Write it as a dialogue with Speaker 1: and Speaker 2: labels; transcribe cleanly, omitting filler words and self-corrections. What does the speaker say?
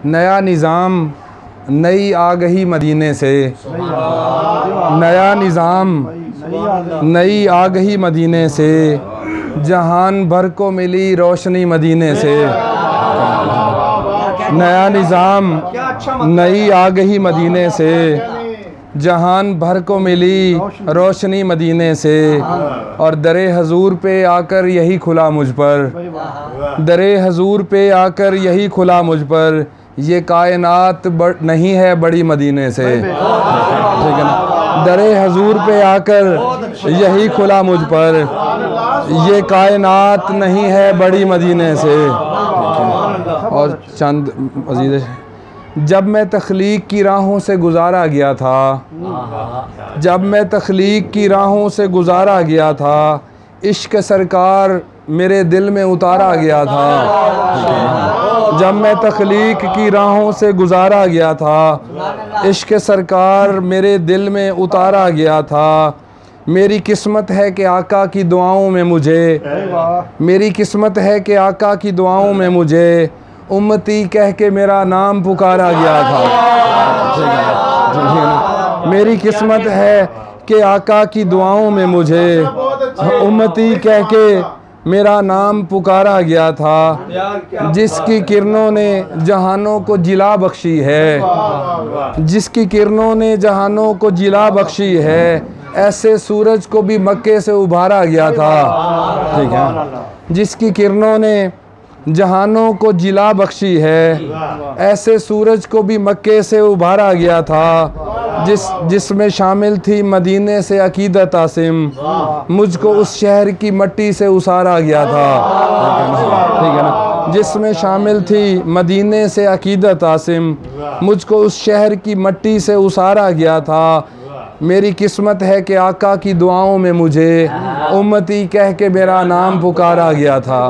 Speaker 1: नया निज़ाम नई आ गई मदीने से, नया निज़ाम नई आ गई मदीने से, जहान भर को मिली रोशनी मदीने से। नया निज़ाम नई आ गई मदीने से, जहान भर को मिली रोशनी मदीने से। और दरे हजूर पे आकर यही खुला मुझ पर, दरे हजूर पे आकर यही खुला मुझ पर, ये कायनात नहीं है बड़ी मदीने से। ठीक है ना। दरे हजूर पे आकर यही खुला मुझ पर, ये कायनात नहीं है बड़ी मदीने से। और चंद मज़ीद, जब मैं तख्लीक की राहों से गुज़ारा गया था, जब मैं तख्लीक की राहों से गुज़ारा गया था, इश्क सरकार मेरे दिल में उतारा गया था। जब मैं तख्लीक की राहों से गुज़ारा गया था, इश्क सरकार मेरे दिल में उतारा गया था। मेरी किस्मत है कि आका की दुआओं में मुझे, मेरी किस्मत है कि आका की दुआओं में मुझे उम्मती कह के मेरा नाम पुकारा गया था। मेरी किस्मत है कि आका की दुआओं में मुझे उम्मती कह के मेरा नाम पुकारा गया था। जिसकी किरणों ने जहानों को जिला बख्शी है, जिसकी किरणों ने जहानों को जिला बख्शी है, ऐसे सूरज को भी मक्के से उभारा गया था। ठीक है। जिसकी किरणों ने जहानों को जिला बख्शी है, ऐसे सूरज को भी मक्के से उभारा गया था। जिसमें शामिल थी मदीने से अकीदत आसिम, मुझको उस शहर की मट्टी से उसारा गया था। ठीक है ना। जिसमें शामिल थी मदीने से अकीदत आसिम, मुझको उस शहर की मट्टी से उसारा गया था। मेरी किस्मत है कि आका की दुआओं में मुझे उम्मती कह के मेरा नाम पुकारा गया था।